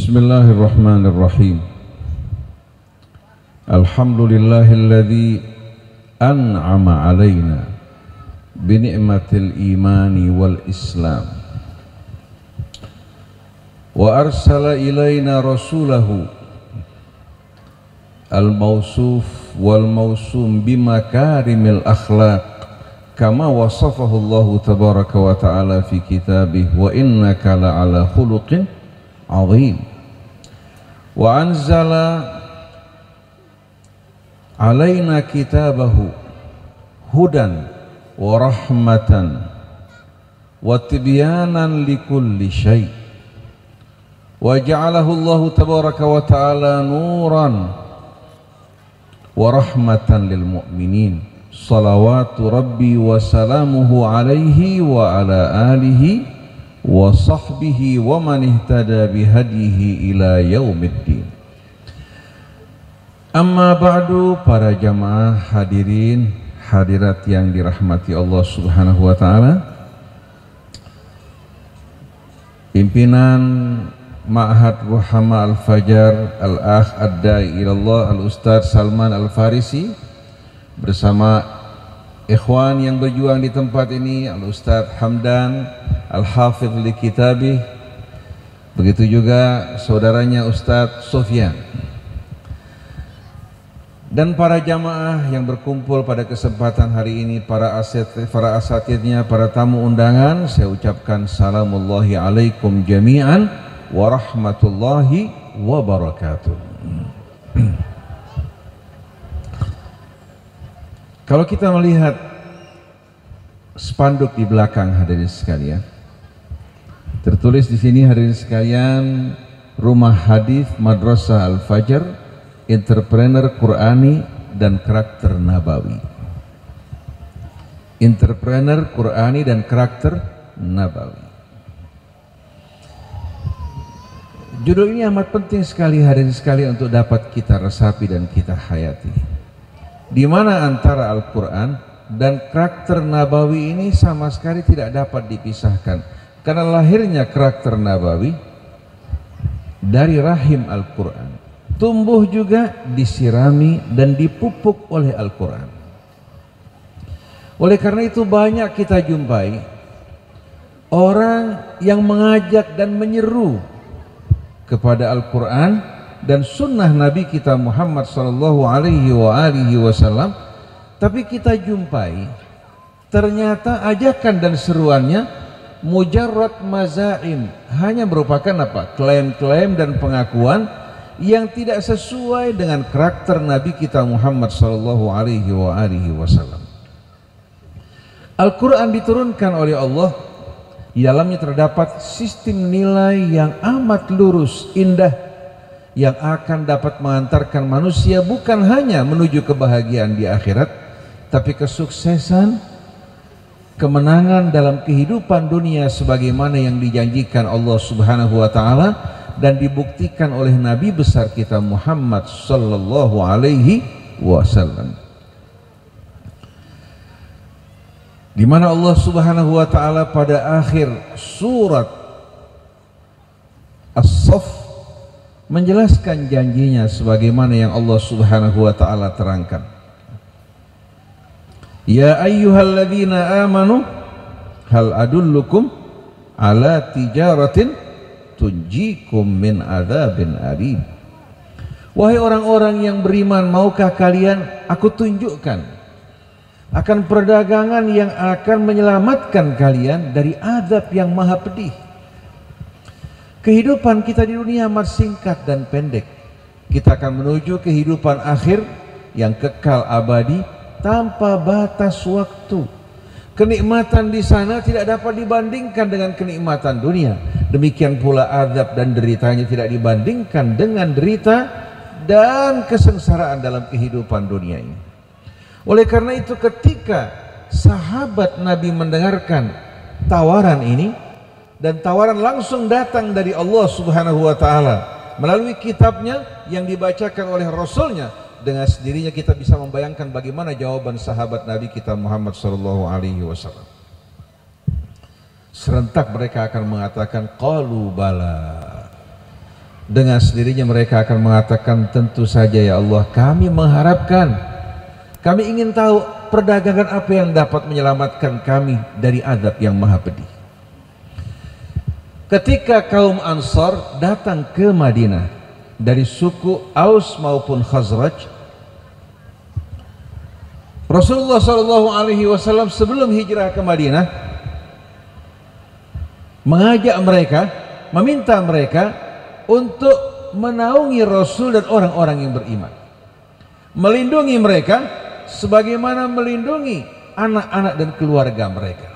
Bismillahirrahmanirrahim. Alhamdulillahilladzi an'ama alaina bini'matil imani wal islam wa arsala ilaina rasulahu al-mawsuf wal mawsum bimakarimil akhlaq kama wasafahu Allah tabaraka wa ta'ala fi kitabih wa innaka la'ala khuluqin azim wa anzala alaina kitabahu hudan wa rahmatan wa tibyanan likulli syai' wa ja'alahu Allah tabaraka wa ta'ala nuran wa rahmatan lil mu'minin salawatu rabbi wa salamuhu alaihi wa ala alihi wa sahbihi wa man ihtada bihadihi ila yaumiddin. Amma ba'du, para jamaah hadirin hadirat yang dirahmati Allah Subhanahu wa taala. Pimpinan Ma'had Ruhama Al-Fajar Al-Akh Ad-Da'i Ilallah Al-Ustadz Salman Al-Farisi bersama ikhwan yang berjuang di tempat ini, Al-Ustadz Hamdan Al-Hafidh li Kitabih, begitu juga saudaranya Ustadz Sofyan, dan para jamaah yang berkumpul pada kesempatan hari ini, para asatidnya, para tamu undangan. Saya ucapkan salamullahi alaikum jami'an wa rahmatullahi wa barakatuh. Kalau kita melihat spanduk di belakang hadirin sekalian, tertulis di sini hadirin sekalian, Rumah Hadis Madrasah Al-Fajar, Entrepreneur Qur'ani dan Karakter Nabawi. Entrepreneur Qur'ani dan Karakter Nabawi. Judul ini amat penting sekali hadirin sekalian untuk dapat kita resapi dan kita hayati. Di mana antara Al-Quran dan karakter Nabawi ini sama sekali tidak dapat dipisahkan, karena lahirnya karakter Nabawi dari rahim Al-Quran, tumbuh juga disirami dan dipupuk oleh Al-Quran. Oleh karena itu banyak kita jumpai orang yang mengajak dan menyeru kepada Al-Quran dan sunnah Nabi kita Muhammad sallallahu alaihi wasallam, tapi kita jumpai ternyata ajakan dan seruannya mujarrad mazaim, hanya merupakan apa? Klaim-klaim dan pengakuan yang tidak sesuai dengan karakter Nabi kita Muhammad sallallahu alaihi wasallam. Al-Quran diturunkan oleh Allah, di dalamnya terdapat sistem nilai yang amat lurus, indah, yang akan dapat mengantarkan manusia bukan hanya menuju kebahagiaan di akhirat, tapi kesuksesan, kemenangan dalam kehidupan dunia sebagaimana yang dijanjikan Allah Subhanahu wa taala dan dibuktikan oleh Nabi besar kita Muhammad sallallahu alaihi wasallam. Di mana Allah Subhanahu wa taala pada akhir surat As-Saff menjelaskan janjinya sebagaimana yang Allah Subhanahu wa taala terangkan. Ya ayyuhalladzina amanu hal adullukum ala tijaratin tunjikum min adzabin alim. Wahai orang-orang yang beriman, maukah kalian aku tunjukkan akan perdagangan yang akan menyelamatkan kalian dari azab yang maha pedih. Kehidupan kita di dunia amat singkat dan pendek. Kita akan menuju kehidupan akhir yang kekal abadi tanpa batas waktu. Kenikmatan di sana tidak dapat dibandingkan dengan kenikmatan dunia. Demikian pula azab dan deritanya tidak dibandingkan dengan derita dan kesengsaraan dalam kehidupan dunia ini. Oleh karena itu ketika sahabat Nabi mendengarkan tawaran ini, dan tawaran langsung datang dari Allah Subhanahu wa taala melalui kitabnya yang dibacakan oleh Rasulnya, dengan sendirinya kita bisa membayangkan bagaimana jawaban sahabat Nabi kita Muhammad sallallahu alaihi wasallam. Serentak mereka akan mengatakan qalu bala. Dengan sendirinya mereka akan mengatakan, tentu saja ya Allah, kami mengharapkan, kami ingin tahu perdagangan apa yang dapat menyelamatkan kami dari azab yang maha pedih. Ketika kaum Ansar datang ke Madinah dari suku Aus maupun Khazraj, Rasulullah SAW sebelum hijrah ke Madinah mengajak mereka, meminta mereka untuk menaungi Rasul dan orang-orang yang beriman, melindungi mereka sebagaimana melindungi anak-anak dan keluarga mereka.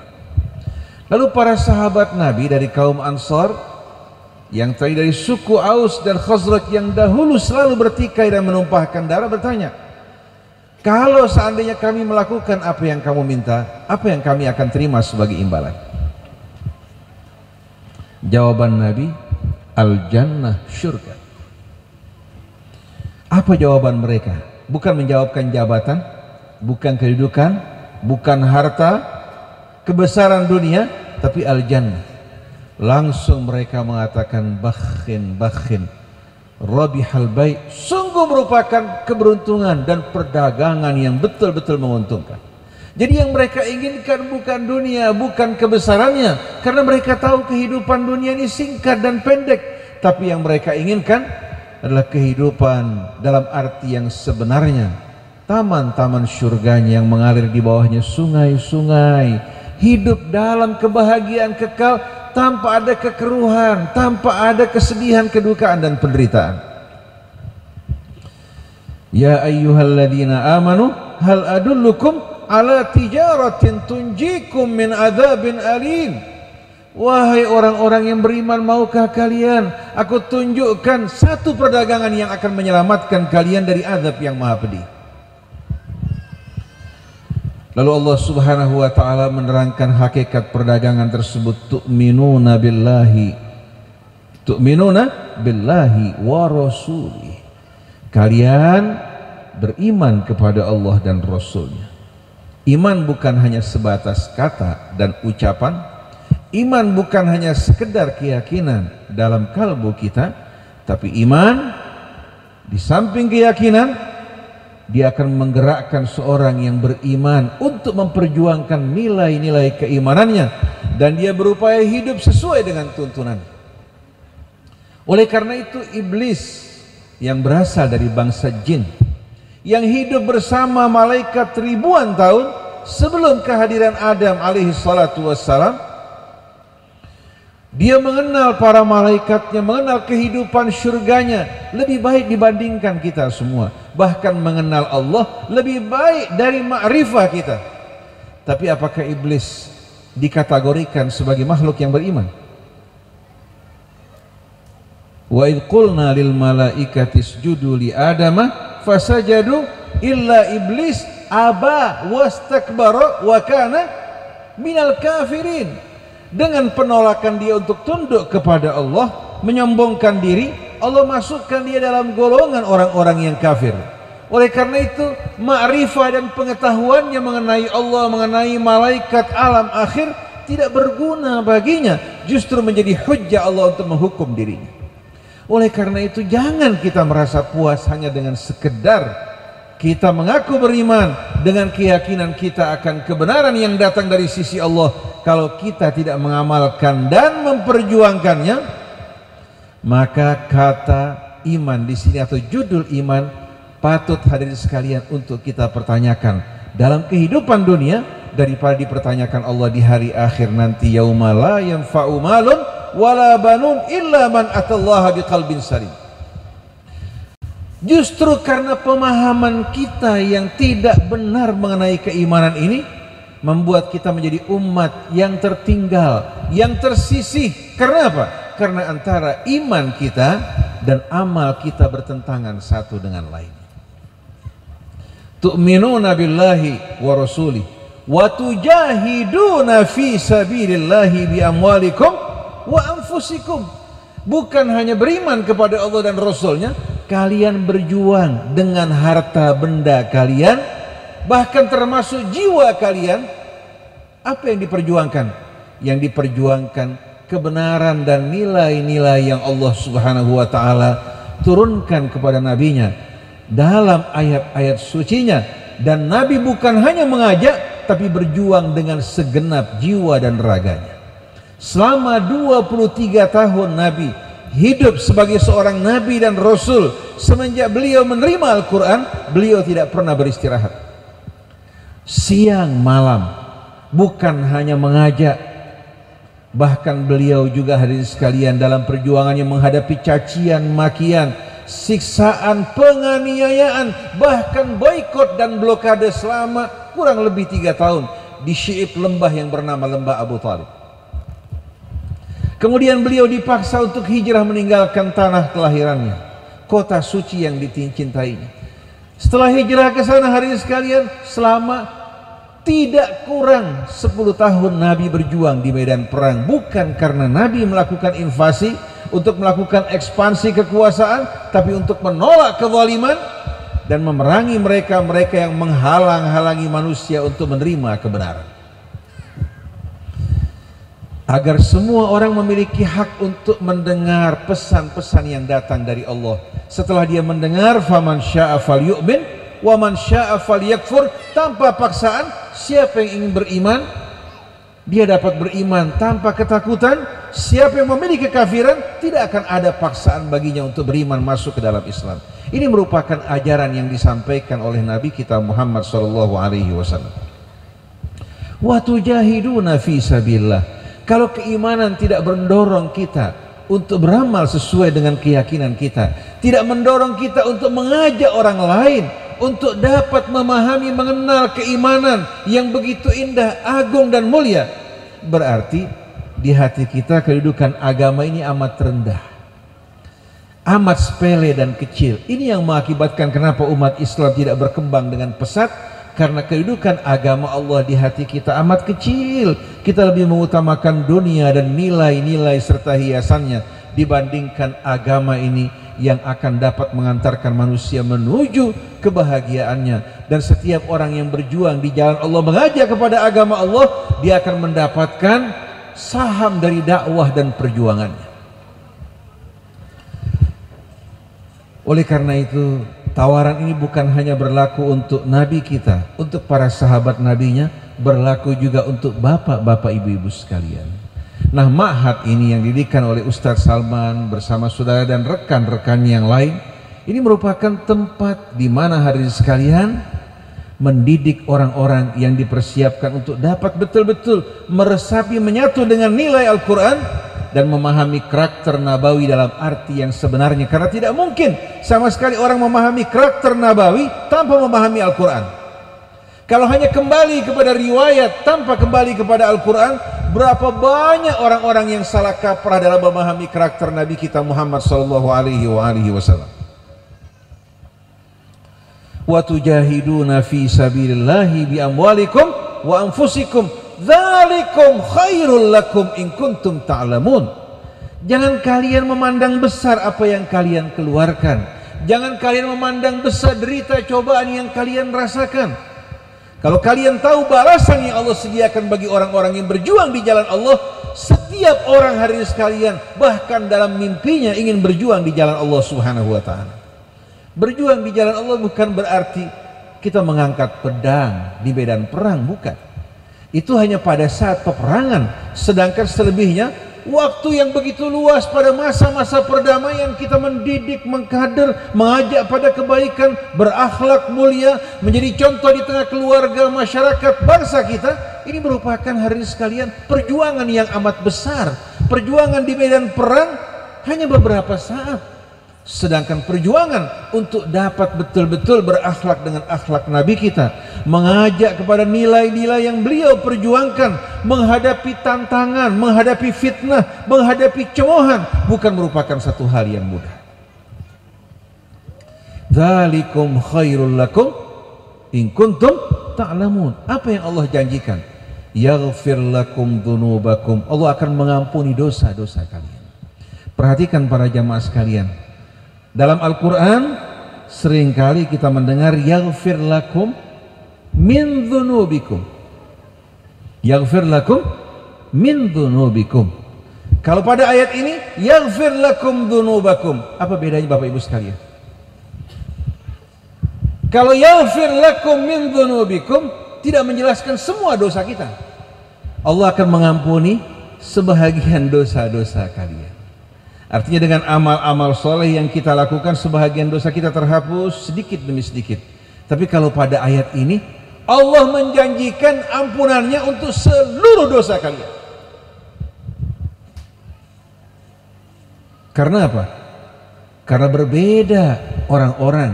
Lalu para sahabat Nabi dari kaum Ansar yang tadi dari suku Aus dan Khazraj yang dahulu selalu bertikai dan menumpahkan darah bertanya, kalau seandainya kami melakukan apa yang kamu minta, apa yang kami akan terima sebagai imbalan? Jawaban Nabi, al-jannah, syurga. Apa jawaban mereka? Bukan menjawabkan jabatan, bukan kedudukan, bukan harta, kebesaran dunia, tapi al-jannah. Langsung mereka mengatakan, bakhin, bakhin, rabihal bai', sungguh merupakan keberuntungan dan perdagangan yang betul-betul menguntungkan. Jadi yang mereka inginkan bukan dunia, bukan kebesarannya, karena mereka tahu kehidupan dunia ini singkat dan pendek. Tapi yang mereka inginkan adalah kehidupan dalam arti yang sebenarnya, taman-taman surganya yang mengalir di bawahnya sungai-sungai, hidup dalam kebahagiaan kekal tanpa ada kekeruhan, tanpa ada kesedihan, kedukaan dan penderitaan. Ya ayyuhalladzina amanu hal adullukum ala tijaratin tunjikum min adzabin alim. Wahai orang-orang yang beriman, maukah kalian aku tunjukkan satu perdagangan yang akan menyelamatkan kalian dari azab yang maha pedih. Lalu Allah Subhanahu wa taala menerangkan hakikat perdagangan tersebut, tu'minuna billahi wa rasuli. Kalian beriman kepada Allah dan Rasulnya. Iman bukan hanya sebatas kata dan ucapan, iman bukan hanya sekedar keyakinan dalam kalbu kita, tapi iman di samping keyakinan, dia akan menggerakkan seorang yang beriman untuk memperjuangkan nilai-nilai keimanannya, dan dia berupaya hidup sesuai dengan tuntunan. Oleh karena itu iblis yang berasal dari bangsa jin, yang hidup bersama malaikat ribuan tahun sebelum kehadiran Adam alaihi salatu wassalam, dia mengenal para malaikatnya, mengenal kehidupan surganya lebih baik dibandingkan kita semua. Bahkan mengenal Allah lebih baik dari ma'rifah kita. Tapi apakah iblis dikategorikan sebagai makhluk yang beriman? Wa idh qulna lil malaikati isjudu li adama fasajadu illa iblis aba wastakbara wa kana minal kafirin. Dengan penolakan dia untuk tunduk kepada Allah, menyombongkan diri, Allah masukkan dia dalam golongan orang-orang yang kafir. Oleh karena itu ma'rifah dan pengetahuannya mengenai Allah, mengenai malaikat, alam akhir tidak berguna baginya, justru menjadi hujjah Allah untuk menghukum dirinya. Oleh karena itu jangan kita merasa puas hanya dengan sekedar kita mengaku beriman dengan keyakinan kita akan kebenaran yang datang dari sisi Allah. Kalau kita tidak mengamalkan dan memperjuangkannya, maka kata iman di sini atau judul iman patut hadirin sekalian untuk kita pertanyakan dalam kehidupan dunia daripada dipertanyakan Allah di hari akhir nanti, yauma la yanfa'u malun wala banun illa man atallaha biqalbin salim. Justru karena pemahaman kita yang tidak benar mengenai keimanan ini membuat kita menjadi umat yang tertinggal, yang tersisih. Karena apa? Karena antara iman kita dan amal kita bertentangan satu dengan lain. Tu'minuna billahi wa rasuli wa tujahiduna fi sabilillahi bi amwalikum wa anfusikum. Bukan hanya beriman kepada Allah dan Rasulnya, kalian berjuang dengan harta benda kalian, bahkan termasuk jiwa kalian. Apa yang diperjuangkan? Yang diperjuangkan kebenaran dan nilai-nilai yang Allah Subhanahu wa taala turunkan kepada nabinya dalam ayat-ayat sucinya. Dan Nabi bukan hanya mengajak, tapi berjuang dengan segenap jiwa dan raganya. Selama 23 tahun Nabi hidup sebagai seorang Nabi dan Rasul. Semenjak beliau menerima Al-Quran, beliau tidak pernah beristirahat. Siang malam, bukan hanya mengajak, bahkan beliau juga hadirin sekalian dalam perjuangannya menghadapi cacian, makian, siksaan, penganiayaan, bahkan boikot dan blokade selama kurang lebih 3 tahun di Syi'ib, lembah yang bernama lembah Abu Talib. Kemudian beliau dipaksa untuk hijrah meninggalkan tanah kelahirannya, kota suci yang dicintainya. Setelah hijrah ke sana hadirin sekalian, selama tidak kurang 10 tahun Nabi berjuang di medan perang, bukan karena Nabi melakukan invasi untuk melakukan ekspansi kekuasaan, tapi untuk menolak kezaliman dan memerangi mereka-mereka yang menghalang-halangi manusia untuk menerima kebenaran. Agar semua orang memiliki hak untuk mendengar pesan-pesan yang datang dari Allah. Setelah dia mendengar, faman syaa falyu'min wa man syaa falyakfur, tanpa paksaan. Siapa yang ingin beriman, dia dapat beriman tanpa ketakutan. Siapa yang memiliki kekafiran, tidak akan ada paksaan baginya untuk beriman masuk ke dalam Islam. Ini merupakan ajaran yang disampaikan oleh Nabi kita Muhammad SAW. Wa tujahiduna fi sabilillah. Kalau keimanan tidak mendorong kita untuk beramal sesuai dengan keyakinan kita, tidak mendorong kita untuk mengajak orang lain untuk dapat memahami, mengenal keimanan yang begitu indah, agung dan mulia, berarti di hati kita kedudukan agama ini amat rendah, amat sepele dan kecil. Ini yang mengakibatkan kenapa umat Islam tidak berkembang dengan pesat, karena kedudukan agama Allah di hati kita amat kecil. Kita lebih mengutamakan dunia dan nilai-nilai serta hiasannya dibandingkan agama ini yang akan dapat mengantarkan manusia menuju kebahagiaannya. Dan setiap orang yang berjuang di jalan Allah, mengajak kepada agama Allah, dia akan mendapatkan saham dari dakwah dan perjuangannya. Oleh karena itu, tawaran ini bukan hanya berlaku untuk Nabi kita, untuk para sahabat Nabinya, berlaku juga untuk bapak-bapak, ibu-ibu sekalian. Nah, ma'had ini yang didirikan oleh Ustadz Salman bersama saudara dan rekan-rekan yang lain, ini merupakan tempat di mana hadirin sekalian mendidik orang-orang yang dipersiapkan untuk dapat betul-betul meresapi, menyatu dengan nilai Al-Quran dan memahami karakter nabawi dalam arti yang sebenarnya. Karena tidak mungkin sama sekali orang memahami karakter nabawi tanpa memahami Al-Quran. Kalau hanya kembali kepada riwayat tanpa kembali kepada Al-Quran, berapa banyak orang-orang yang salah kaprah dalam memahami karakter Nabi kita Muhammad SAW. Wa tujahiduna fi sabilillahi bi amwalikum wa anfusikum dzalikum khairul lakum in kuntum ta'lamun. Jangan kalian memandang besar apa yang kalian keluarkan. Jangan kalian memandang besar derita cobaan yang kalian rasakan. Kalau kalian tahu balasan yang Allah sediakan bagi orang-orang yang berjuang di jalan Allah, setiap orang hari ini sekalian bahkan dalam mimpinya ingin berjuang di jalan Allah Subhanahu wa taala. Berjuang di jalan Allah bukan berarti kita mengangkat pedang di medan perang, bukan. Itu hanya pada saat peperangan, sedangkan selebihnya waktu yang begitu luas pada masa-masa perdamaian kita mendidik, mengkader, mengajak pada kebaikan, berakhlak mulia, menjadi contoh di tengah keluarga, masyarakat, bangsa kita. Ini merupakan hari ini sekalian perjuangan yang amat besar. Perjuangan di medan perang hanya beberapa saat, sedangkan perjuangan untuk dapat betul-betul berakhlak dengan akhlak Nabi kita, mengajak kepada nilai-nilai yang beliau perjuangkan, menghadapi tantangan, menghadapi fitnah, menghadapi cemoohan, bukan merupakan satu hal yang mudah. Dzalikum khairul lakum in kuntum ta'lamun. Apa yang Allah janjikan? Yaghfir lakum dzunubakum. Allah akan mengampuni dosa-dosa kalian. Perhatikan para jamaah sekalian, dalam Al-Quran seringkali kita mendengar yaghfir lakum min dzunubikum. Yaghfir lakum min dzunubikum. Kalau pada ayat ini yaghfir lakum dzunubakum, apa bedanya Bapak Ibu sekalian? Kalau yaghfir lakum min dzunubikum tidak menjelaskan semua dosa kita. Allah akan mengampuni sebahagian dosa-dosa kalian. Artinya dengan amal-amal soleh yang kita lakukan, sebahagian dosa kita terhapus sedikit demi sedikit. Tapi kalau pada ayat ini Allah menjanjikan ampunannya untuk seluruh dosa kalian. Karena apa? Karena berbeda orang-orang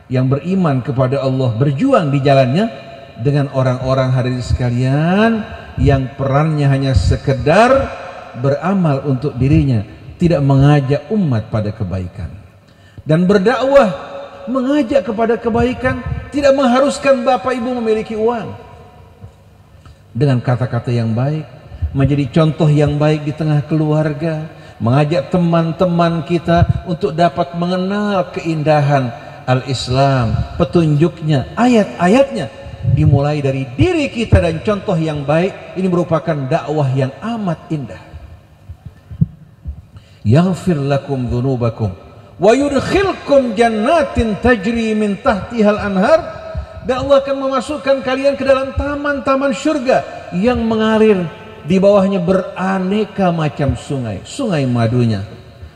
yang beriman kepada Allah, berjuang di jalannya, dengan orang-orang hadirin sekalian yang perannya hanya sekedar beramal untuk dirinya, tidak mengajak umat pada kebaikan. Dan berdakwah, mengajak kepada kebaikan, tidak mengharuskan Bapak Ibu memiliki uang. Dengan kata-kata yang baik, menjadi contoh yang baik di tengah keluarga, mengajak teman-teman kita untuk dapat mengenal keindahan al-Islam, petunjuknya, ayat-ayatnya, dimulai dari diri kita dan contoh yang baik. Ini merupakan dakwah yang amat indah. Yaghfir lakum dzunubakum wa yudkhilkum jannatin tajri min tahtihal anhar, dan Allah akan memasukkan kalian ke dalam taman-taman surga yang mengalir di bawahnya beraneka macam sungai. Sungai madunya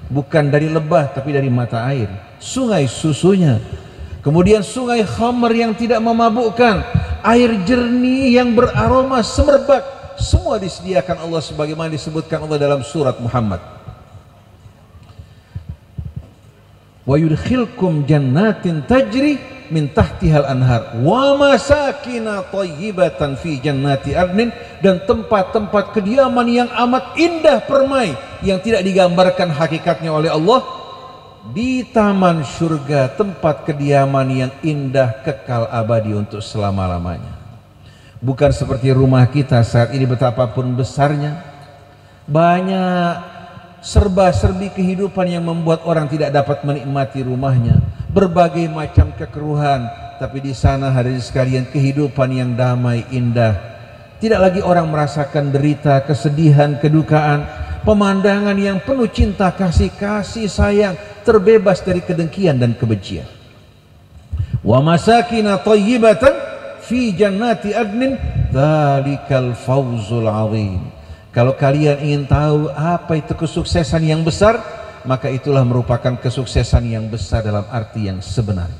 bukan dari lebah tapi dari mata air, sungai susunya, kemudian sungai khamr yang tidak memabukkan, air jernih yang beraroma semerbak, semua disediakan Allah sebagaimana disebutkan Allah dalam surat Muhammad. Wa yudkhilkum jannatin tajri min tahtihal anhar wa masakina thayyibatan fi jannati adnin, dan tempat-tempat kediaman yang amat indah permai yang tidak digambarkan hakikatnya oleh Allah di taman surga, tempat kediaman yang indah kekal abadi untuk selama-lamanya. Bukan seperti rumah kita saat ini, betapapun besarnya, banyak serba-serbi kehidupan yang membuat orang tidak dapat menikmati rumahnya, berbagai macam kekeruhan. Tapi di sana hadirin sekalian, kehidupan yang damai, indah. Tidak lagi orang merasakan derita, kesedihan, kedukaan, pemandangan yang penuh cinta kasih, kasih sayang, terbebas dari kedengkian dan kebencian. Wa masakina thayyibatan fi jannati adnin dzalikal fawzul azim. Kalau kalian ingin tahu apa itu kesuksesan yang besar, maka itulah merupakan kesuksesan yang besar dalam arti yang sebenarnya.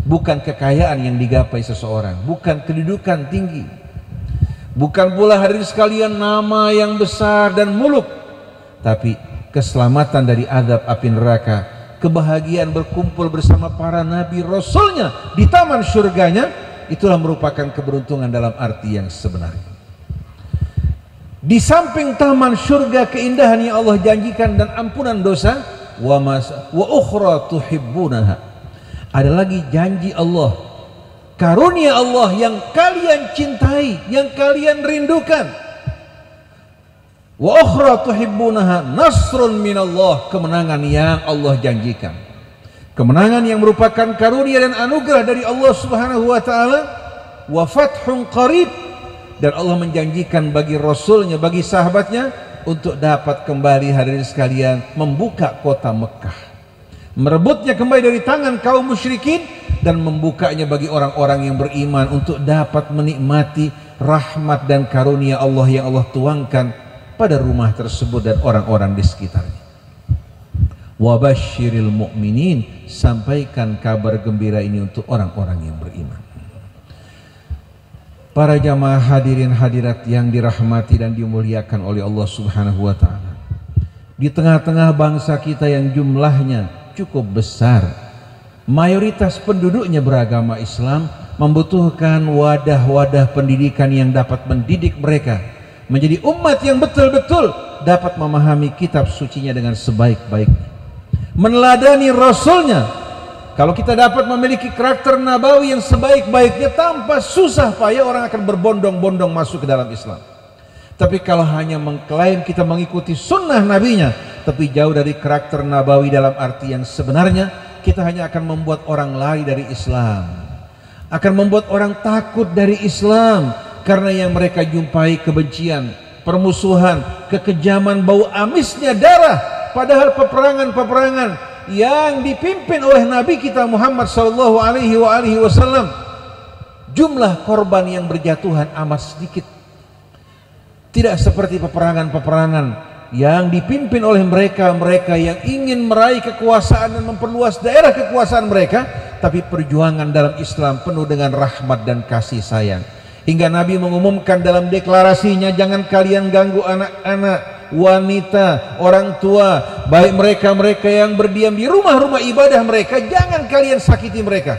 Bukan kekayaan yang digapai seseorang, bukan kedudukan tinggi, bukan pula hadirin sekalian nama yang besar dan muluk, tapi keselamatan dari azab api neraka, kebahagiaan berkumpul bersama para nabi rasulnya di taman surganya, itulah merupakan keberuntungan dalam arti yang sebenarnya. Di samping taman surga, keindahan yang Allah janjikan dan ampunan dosa, wa ukhra tuhibbunaha, ada lagi janji Allah, karunia Allah yang kalian cintai, yang kalian rindukan. Wa ukhra tuhibbunaha nasrun minallah, kemenangan yang Allah janjikan, kemenangan yang merupakan karunia dan anugerah dari Allah Subhanahu wa taala. Wa fathun qarib, dan Allah menjanjikan bagi Rasulnya, bagi sahabatnya, untuk dapat kembali hadirin sekalian membuka kota Mekah, merebutnya kembali dari tangan kaum musyrikin, dan membukanya bagi orang-orang yang beriman untuk dapat menikmati rahmat dan karunia Allah yang Allah tuangkan pada rumah tersebut dan orang-orang di sekitarnya. Wa basyiril mu'minin, sampaikan kabar gembira ini untuk orang-orang yang beriman. Para jamaah hadirin hadirat yang dirahmati dan dimuliakan oleh Allah Subhanahu wa taala. Di tengah-tengah bangsa kita yang jumlahnya cukup besar, mayoritas penduduknya beragama Islam, membutuhkan wadah-wadah pendidikan yang dapat mendidik mereka menjadi umat yang betul-betul dapat memahami kitab sucinya dengan sebaik-baiknya, meneladani Rasulnya. Kalau kita dapat memiliki karakter nabawi yang sebaik-baiknya, tanpa susah payah orang akan berbondong-bondong masuk ke dalam Islam. Tapi kalau hanya mengklaim kita mengikuti sunnah nabinya, tapi jauh dari karakter nabawi dalam arti yang sebenarnya, kita hanya akan membuat orang lari dari Islam, akan membuat orang takut dari Islam, karena yang mereka jumpai kebencian, permusuhan, kekejaman, bau amisnya darah. Padahal peperangan-peperangan yang dipimpin oleh Nabi kita Muhammad sallallahu alaihi wasallam, jumlah korban yang berjatuhan amat sedikit. Tidak seperti peperangan-peperangan yang dipimpin oleh mereka yang ingin meraih kekuasaan dan memperluas daerah kekuasaan mereka, tapi perjuangan dalam Islam penuh dengan rahmat dan kasih sayang. Hingga Nabi mengumumkan dalam deklarasinya, jangan kalian ganggu anak-anak, wanita, orang tua, baik mereka yang berdiam di rumah-rumah ibadah mereka, jangan kalian sakiti mereka.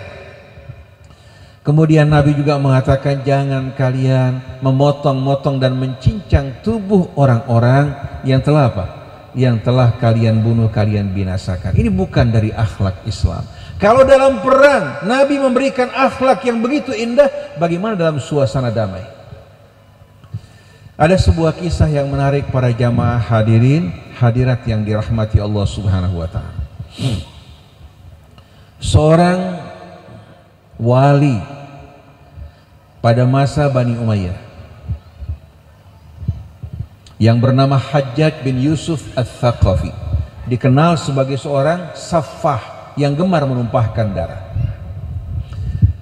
Kemudian Nabi juga mengatakan, jangan kalian memotong-motong dan mencincang tubuh orang-orang yang telah apa? Yang telah kalian bunuh, kalian binasakan. Ini bukan dari akhlak Islam. Kalau dalam perang Nabi memberikan akhlak yang begitu indah, bagaimana dalam suasana damai? Ada sebuah kisah yang menarik para jamaah hadirin hadirat yang dirahmati Allah Subhanahu wa taala. Seorang wali pada masa Bani Umayyah yang bernama Hajjaj bin Yusuf Ats-Tsaqafi, dikenal sebagai seorang saffah yang gemar menumpahkan darah.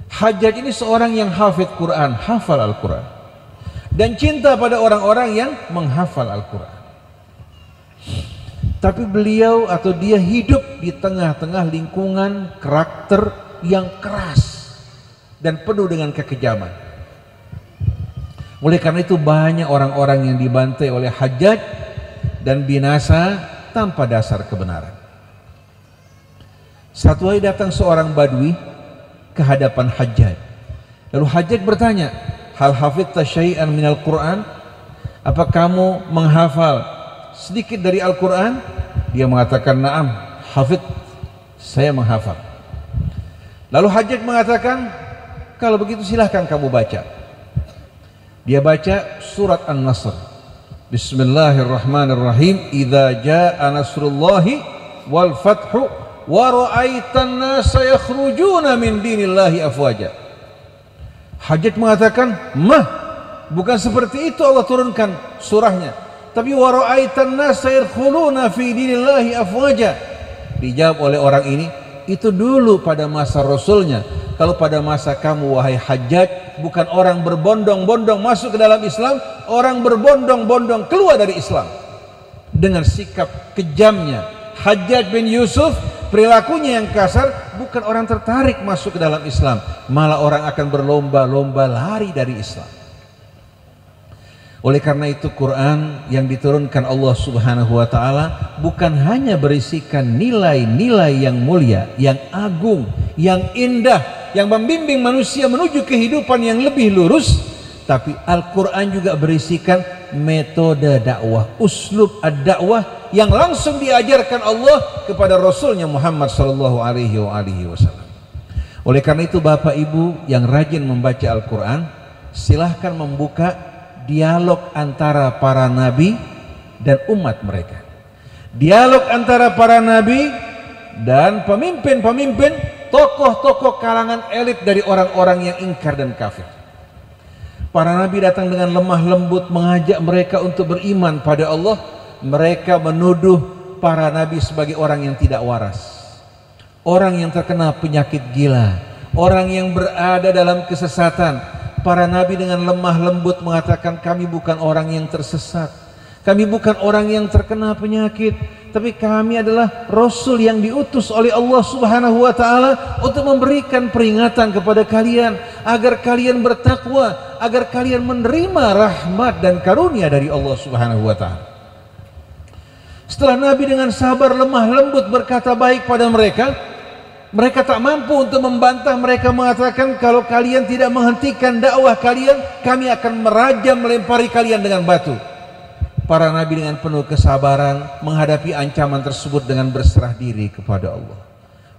Hajjaj ini seorang yang hafid Quran, hafal Al-Quran, dan cinta pada orang-orang yang menghafal Al-Quran. Tapi beliau atau dia hidup di tengah-tengah lingkungan karakter yang keras dan penuh dengan kekejaman. Oleh karena itu banyak orang-orang yang dibantai oleh Hajjaj dan binasa tanpa dasar kebenaran. Satu hari datang seorang badui ke hadapan Hajjaj. Lalu Hajjaj bertanya, hal hafidta syai'an minal Quran? Apa kamu menghafal sedikit dari Al-Quran? Dia mengatakan, na'am, hafid, saya menghafal. Lalu Hajjaj mengatakan, kalau begitu silahkan kamu baca. Dia baca surat An-Nasr. Bismillahirrahmanirrahim. Idza jaa nasrullahi wal fathu wa ra'aitan nasa yakhrujuna min dinillahi afwaja. Hajjaj mengatakan, bukan seperti itu Allah turunkan surahnya. Tapi wa ra'aitan nasa yadkhuluna fi dinillahi afwaja. Dijawab oleh orang ini, itu dulu pada masa Rasulnya. Kalau pada masa kamu wahai Hajjaj, bukan orang berbondong-bondong masuk ke dalam Islam, orang berbondong-bondong keluar dari Islam. Dengan sikap kejamnya Hajjaj bin Yusuf, perilakunya yang kasar, bukan orang tertarik masuk ke dalam Islam, malah orang akan berlomba-lomba lari dari Islam. Oleh karena itu Quran yang diturunkan Allah Subhanahu wa taala bukan hanya berisikan nilai-nilai yang mulia, yang agung, yang indah, yang membimbing manusia menuju kehidupan yang lebih lurus, tapi Al-Quran juga berisikan metode dakwah, uslub ad-dakwah yang langsung diajarkan Allah kepada Rasulnya Muhammad sallallahu alaihi wasallam. Oleh karena itu Bapak Ibu yang rajin membaca Al-Quran, silahkan membuka dialog antara para nabi dan umat mereka, dialog antara para nabi dan pemimpin-pemimpin, tokoh-tokoh kalangan elit dari orang-orang yang ingkar dan kafir. Para nabi datang dengan lemah lembut mengajak mereka untuk beriman pada Allah. Mereka menuduh para nabi sebagai orang yang tidak waras, orang yang terkena penyakit gila, orang yang berada dalam kesesatan. Para nabi dengan lemah lembut mengatakan, kami bukan orang yang tersesat, kami bukan orang yang terkena penyakit, tapi kami adalah Rasul yang diutus oleh Allah Subhanahu wa ta'ala untuk memberikan peringatan kepada kalian agar kalian bertakwa, agar kalian menerima rahmat dan karunia dari Allah Subhanahu wa ta'ala. Setelah Nabi dengan sabar lemah lembut berkata baik pada mereka, mereka tak mampu untuk membantah. Mereka mengatakan, kalau kalian tidak menghentikan dakwah kalian, kami akan merajam, melempari kalian dengan batu. Para nabi dengan penuh kesabaran menghadapi ancaman tersebut dengan berserah diri kepada Allah.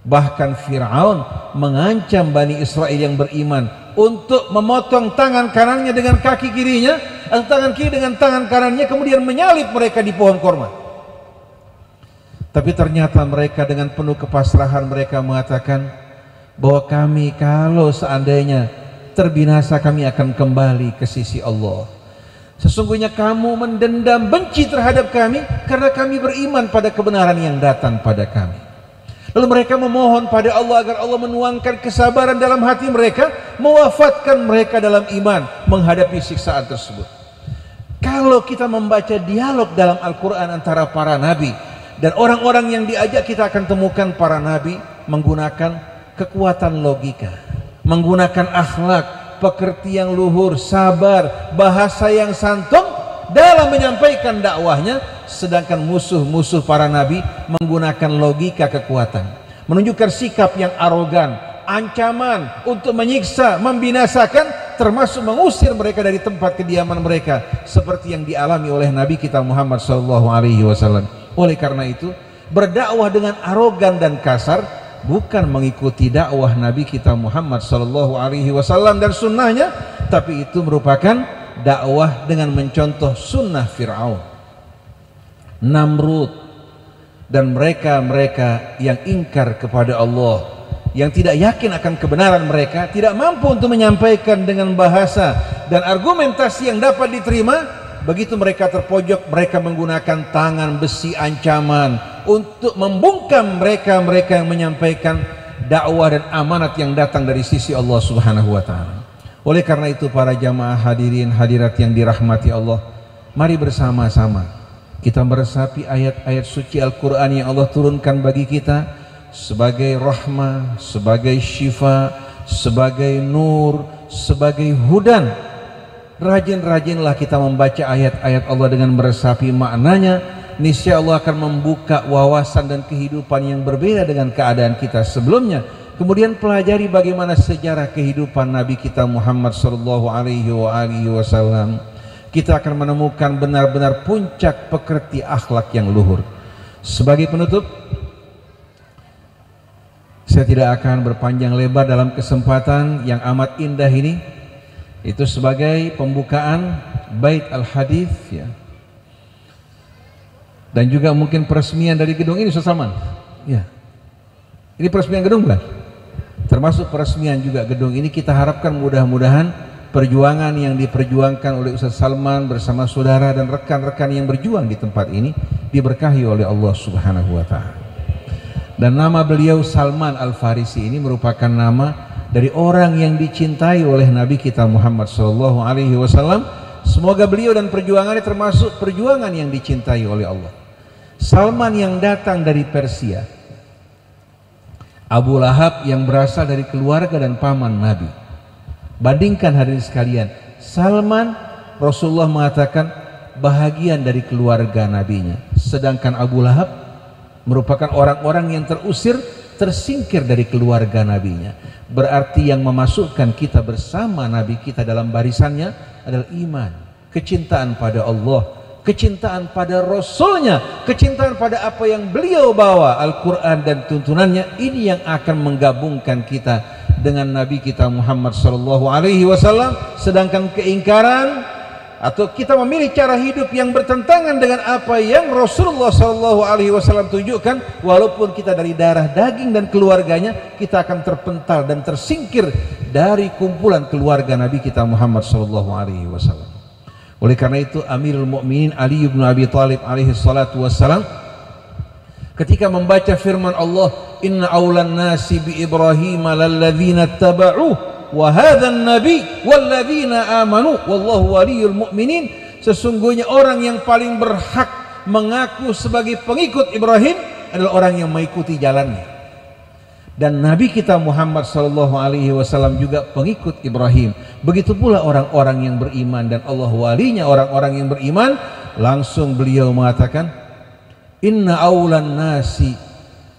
Bahkan Fir'aun mengancam Bani Israel yang beriman untuk memotong tangan kanannya dengan kaki kirinya, atau tangan kiri dengan tangan kanannya, kemudian menyalib mereka di pohon korma. Tapi ternyata mereka dengan penuh kepasrahan mereka mengatakan bahwa kami kalau seandainya terbinasa kami akan kembali ke sisi Allah. Sesungguhnya kamu mendendam benci terhadap kami karena kami beriman pada kebenaran yang datang pada kami. Lalu mereka memohon pada Allah agar Allah menuangkan kesabaran dalam hati mereka, mewafatkan mereka dalam iman menghadapi siksaan tersebut. Kalau kita membaca dialog dalam Al-Quran antara para nabi dan orang-orang yang diajak, kita akan temukan para nabi menggunakan kekuatan logika, menggunakan akhlak, pekerti yang luhur, sabar, bahasa yang santun dalam menyampaikan dakwahnya, sedangkan musuh-musuh para nabi menggunakan logika kekuatan, menunjukkan sikap yang arogan, ancaman untuk menyiksa, membinasakan, termasuk mengusir mereka dari tempat kediaman mereka, seperti yang dialami oleh Nabi kita Muhammad SAW. Oleh karena itu, berdakwah dengan arogan dan kasar bukan mengikuti dakwah Nabi kita Muhammad SAW dan sunnahnya, tapi itu merupakan dakwah dengan mencontoh sunnah Fir'aun, Namrud, dan mereka-mereka yang ingkar kepada Allah, yang tidak yakin akan kebenaran mereka, tidak mampu untuk menyampaikan dengan bahasa dan argumentasi yang dapat diterima. Begitu mereka terpojok, mereka menggunakan tangan besi ancaman untuk membungkam mereka-mereka yang menyampaikan dakwah dan amanat yang datang dari sisi Allah Subhanahu wa taala. Oleh karena itu, para jamaah hadirin hadirat yang dirahmati Allah, mari bersama-sama kita meresapi ayat-ayat suci Al-Qur'an yang Allah turunkan bagi kita sebagai rahmah, sebagai syifa, sebagai nur, sebagai hudan. Rajin-rajinlah kita membaca ayat-ayat Allah dengan meresapi maknanya. Niscaya Allah akan membuka wawasan dan kehidupan yang berbeda dengan keadaan kita sebelumnya. Kemudian pelajari bagaimana sejarah kehidupan Nabi kita Muhammad SAW. Kita akan menemukan benar-benar puncak pekerti akhlak yang luhur. Sebagai penutup, saya tidak akan berpanjang lebar dalam kesempatan yang amat indah ini. Itu sebagai pembukaan Bait Al-Hadis, ya. Dan juga mungkin peresmian dari gedung ini, Ustaz Salman. Ya. Ini peresmian gedung bukan? Termasuk peresmian juga gedung ini. Kita harapkan mudah-mudahan perjuangan yang diperjuangkan oleh Ustaz Salman bersama saudara dan rekan-rekan yang berjuang di tempat ini diberkahi oleh Allah Subhanahu wa taala. Dan nama beliau Salman Al-Farisi ini merupakan nama dari orang yang dicintai oleh Nabi kita Muhammad SAW. Semoga beliau dan perjuangannya termasuk perjuangan yang dicintai oleh Allah. Salman yang datang dari Persia, Abu Lahab yang berasal dari keluarga dan paman Nabi. Bandingkan hadirin sekalian, Salman Rasulullah mengatakan bahagian dari keluarga nabinya, sedangkan Abu Lahab merupakan orang-orang yang terusir, tersingkir dari keluarga nabinya. Berarti yang memasukkan kita bersama Nabi kita dalam barisannya adalah iman, kecintaan pada Allah, kecintaan pada Rasulnya, kecintaan pada apa yang beliau bawa, Al-Quran dan tuntunannya. Ini yang akan menggabungkan kita dengan Nabi kita Muhammad SAW. Sedangkan keingkaran atau kita memilih cara hidup yang bertentangan dengan apa yang Rasulullah SAW tunjukkan, walaupun kita dari darah daging dan keluarganya, kita akan terpental dan tersingkir dari kumpulan keluarga Nabi kita Muhammad SAW. Oleh karena itu, Amirul Mukminin Ali bin Abi Thalib alaihi salatu wassalam ketika membaca firman Allah, inna awlan nasi bi Ibrahim lalladzina taba'uh wa hadzal nabi walladzina amanu wallahu waliyul mu'minin, sesungguhnya orang yang paling berhak mengaku sebagai pengikut Ibrahim adalah orang yang mengikuti jalannya, dan Nabi kita Muhammad SAW juga pengikut Ibrahim. Begitu pula orang-orang yang beriman, dan Allah walinya orang-orang yang beriman. Langsung beliau mengatakan, inna awlan nasi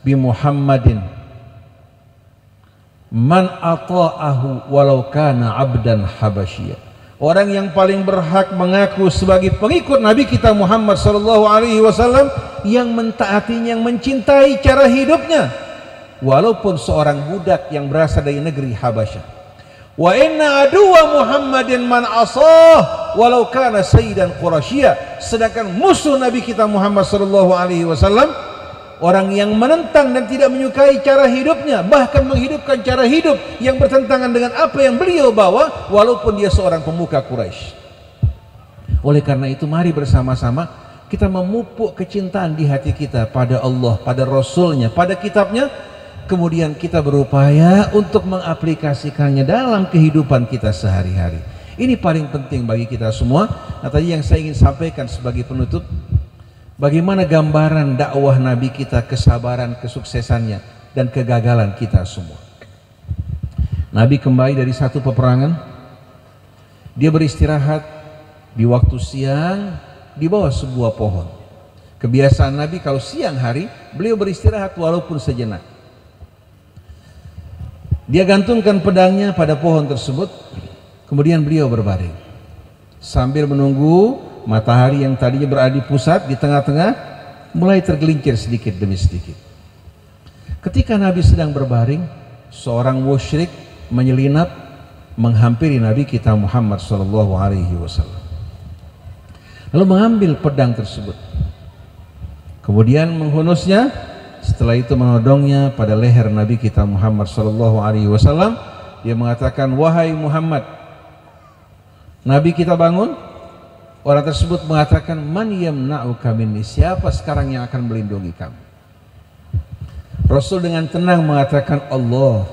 bi Muhammadin man ata'ahu walau kana abdan habasyia. Orang yang paling berhak mengaku sebagai pengikut Nabi kita Muhammad SAW yang mentaatinya, yang mencintai cara hidupnya, walaupun seorang budak yang berasal dari negeri Habasyah. Wa inna aduwa Muhammadin man asah walau kana sayyidan Qurasyia. Sedangkan musuh Nabi kita Muhammad SAW, orang yang menentang dan tidak menyukai cara hidupnya, bahkan menghidupkan cara hidup yang bertentangan dengan apa yang beliau bawa, walaupun dia seorang pemuka Quraisy. Oleh karena itu mari bersama-sama kita memupuk kecintaan di hati kita pada Allah, pada Rasulnya, pada kitabnya. Kemudian kita berupaya untuk mengaplikasikannya dalam kehidupan kita sehari-hari. Ini paling penting bagi kita semua. Nah, tadi yang saya ingin sampaikan sebagai penutup, bagaimana gambaran dakwah Nabi kita, kesabaran, kesuksesannya, dan kegagalan kita semua. Nabi kembali dari satu peperangan, dia beristirahat di waktu siang di bawah sebuah pohon. Kebiasaan Nabi kalau siang hari beliau beristirahat walaupun sejenak. Dia gantungkan pedangnya pada pohon tersebut, kemudian beliau berbaring sambil menunggu matahari yang tadinya berada di pusat di tengah-tengah mulai tergelincir sedikit demi sedikit. Ketika Nabi sedang berbaring, seorang musyrik menyelinap menghampiri Nabi kita Muhammad SAW, lalu mengambil pedang tersebut, kemudian menghunusnya. Setelah itu menodongnya pada leher Nabi kita Muhammad SAW. Dia mengatakan, wahai Muhammad. Nabi kita bangun. Orang tersebut mengatakan, man yamna'uka minni, siapa sekarang yang akan melindungi kamu? Rasul dengan tenang mengatakan, Allah.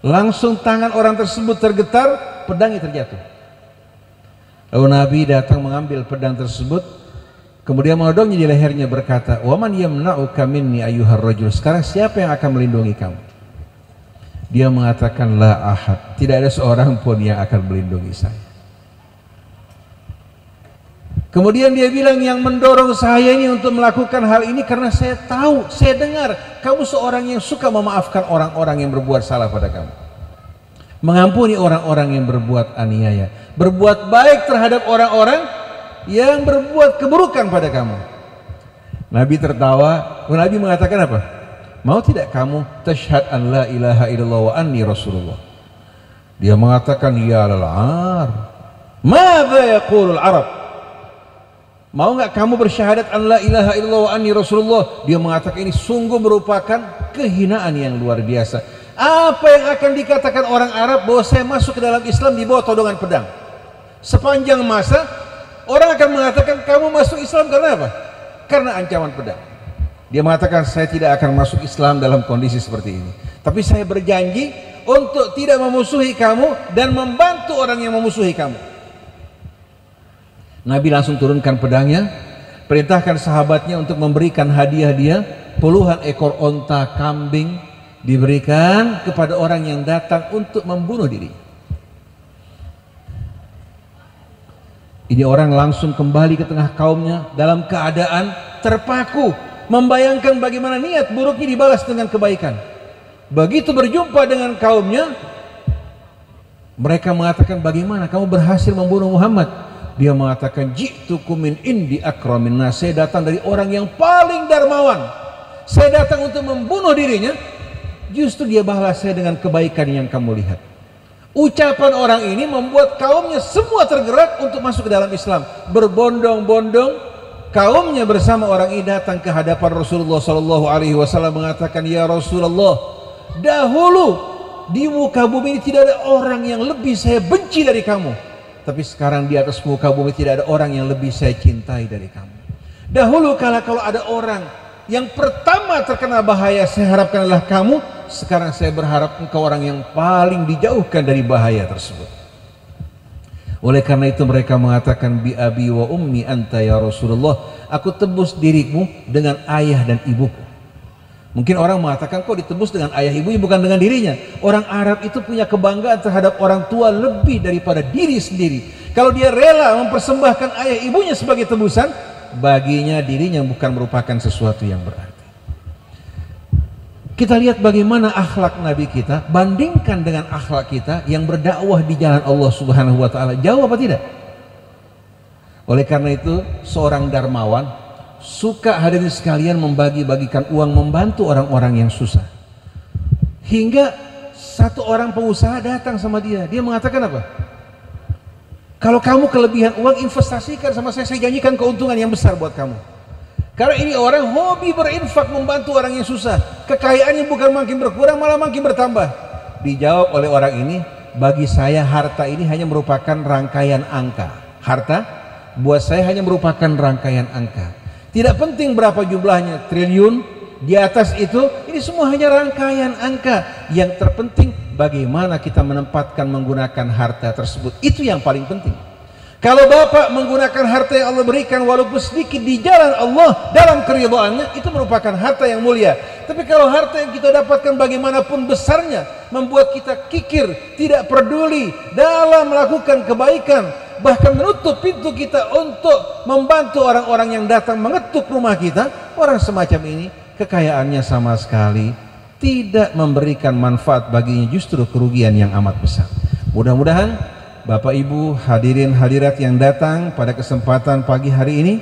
Langsung tangan orang tersebut tergetar, pedangnya terjatuh. Lalu Nabi datang mengambil pedang tersebut, kemudian menodongnya di lehernya, berkata, wa man yamna'uka minni ayyuhar rajul, sekarang siapa yang akan melindungi kamu? Dia mengatakan, la ahad, tidak ada seorang pun yang akan melindungi saya. Kemudian dia bilang, yang mendorong saya ini untuk melakukan hal ini karena saya tahu, saya dengar kamu seorang yang suka memaafkan orang-orang yang berbuat salah pada kamu, mengampuni orang-orang yang berbuat aniaya, berbuat baik terhadap orang-orang yang berbuat keburukan pada kamu. Nabi tertawa. Nabi mengatakan apa? Mau tidak kamu tasyhad an la ilaha illallah wa anni rasulullah? Dia mengatakan, ya lal-ar, madza yaqulul arab? Mau nggak kamu bersyahadat an la ilaha illallah wa anni rasulullah? Dia mengatakan, ini sungguh merupakan kehinaan yang luar biasa. Apa yang akan dikatakan orang Arab bahwa saya masuk ke dalam Islam di bawah todongan pedang? Sepanjang masa orang akan mengatakan kamu masuk Islam karena apa? Karena ancaman pedang. Dia mengatakan, saya tidak akan masuk Islam dalam kondisi seperti ini, tapi saya berjanji untuk tidak memusuhi kamu dan membantu orang yang memusuhi kamu. Nabi langsung turunkan pedangnya, perintahkan sahabatnya untuk memberikan hadiah dia, puluhan ekor onta, kambing, diberikan kepada orang yang datang untuk membunuh diri. Ini orang langsung kembali ke tengah kaumnya dalam keadaan terpaku, membayangkan bagaimana niat buruknya dibalas dengan kebaikan. Begitu berjumpa dengan kaumnya, mereka mengatakan, bagaimana kamu berhasil membunuh Muhammad? Dia mengatakan, ji'tukum min indi akramin nas, saya datang dari orang yang paling dermawan, saya datang untuk membunuh dirinya, justru dia balas saya dengan kebaikan yang kamu lihat. Ucapan orang ini membuat kaumnya semua tergerak untuk masuk ke dalam Islam. Berbondong-bondong kaumnya bersama orang ini datang ke hadapan Rasulullah SAW mengatakan, ya Rasulullah, dahulu di muka bumi ini tidak ada orang yang lebih saya benci dari kamu, tapi sekarang di atas muka bumi tidak ada orang yang lebih saya cintai dari kamu. Dahulu kalau ada orang yang pertama terkena bahaya, saya harapkan adalah kamu. Sekarang saya berharap engkau orang yang paling dijauhkan dari bahaya tersebut. Oleh karena itu mereka mengatakan, bi abi wa ummi anta ya Rasulullah, aku tebus dirimu dengan ayah dan ibuku. Mungkin orang mengatakan, kok ditebus dengan ayah ibunya bukan dengan dirinya? Orang Arab itu punya kebanggaan terhadap orang tua lebih daripada diri sendiri. Kalau dia rela mempersembahkan ayah ibunya sebagai tebusan, baginya dirinya bukan merupakan sesuatu yang berarti. Kita lihat bagaimana akhlak Nabi kita, bandingkan dengan akhlak kita yang berdakwah di jalan Allah Subhanahu wa taala. Jauh apa tidak? Oleh karena itu, seorang dermawan suka hadirin sekalian membagi-bagikan uang, membantu orang-orang yang susah. Hingga satu orang pengusaha datang sama dia. Dia mengatakan apa? Kalau kamu kelebihan uang, investasikan sama saya janjikan keuntungan yang besar buat kamu. Karena ini orang hobi berinfak, membantu orang yang susah. Kekayaannya bukan makin berkurang, malah makin bertambah. Dijawab oleh orang ini, bagi saya harta ini hanya merupakan rangkaian angka. Harta buat saya hanya merupakan rangkaian angka. Tidak penting berapa jumlahnya, triliun, di atas itu, ini semua hanya rangkaian angka. Yang terpenting bagaimana kita menempatkan menggunakan harta tersebut. Itu yang paling penting. Kalau bapak menggunakan harta yang Allah berikan walaupun sedikit di jalan Allah dalam keridhaannya, itu merupakan harta yang mulia. Tapi kalau harta yang kita dapatkan bagaimanapun besarnya membuat kita kikir, tidak peduli dalam melakukan kebaikan, bahkan menutup pintu kita untuk membantu orang-orang yang datang mengetuk rumah kita, orang semacam ini kekayaannya sama sekali tidak memberikan manfaat baginya, justru kerugian yang amat besar. Mudah-mudahan Bapak Ibu hadirin hadirat yang datang pada kesempatan pagi hari ini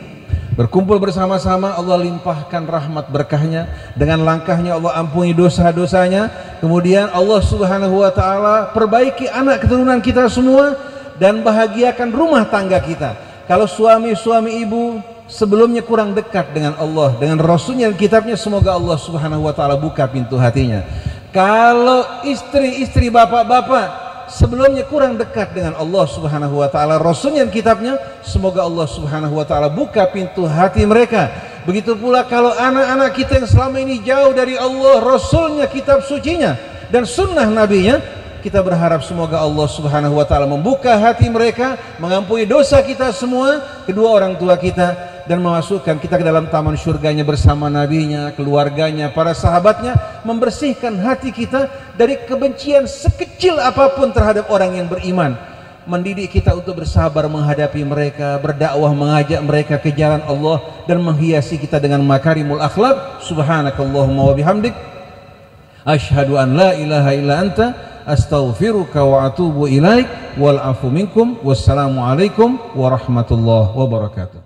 berkumpul bersama-sama, Allah limpahkan rahmat berkahnya, dengan langkahnya Allah ampuni dosa-dosanya, kemudian Allah Subhanahu wa ta'ala perbaiki anak keturunan kita semua dan bahagiakan rumah tangga kita. Kalau suami ibu sebelumnya kurang dekat dengan Allah, dengan Rasulnya dan kitabnya, semoga Allah Subhanahu wa ta'ala buka pintu hatinya. Kalau istri bapak-bapak sebelumnya kurang dekat dengan Allah Subhanahu wa ta'ala, Rasulnya dan kitabnya, semoga Allah Subhanahu wa ta'ala buka pintu hati mereka. Begitu pula kalau anak-anak kita yang selama ini jauh dari Allah, Rasulnya, kitab sucinya dan sunnah nabinya, kita berharap semoga Allah Subhanahu wa ta'ala membuka hati mereka, mengampuni dosa kita semua, kedua orang tua kita, dan memasukkan kita ke dalam taman surganya bersama nabinya, keluarganya, para sahabatnya, membersihkan hati kita dari kebencian sekecil apapun terhadap orang yang beriman, mendidik kita untuk bersabar menghadapi mereka, berdakwah mengajak mereka ke jalan Allah, dan menghiasi kita dengan makarimul akhlak. Subhanakallahumma wa bihamdik, asyhadu an la ilaha illa anta, astaghfiruka wa atubu ilaik, wal afu minkum, wassalamu alaikum warahmatullahi wabarakatuh.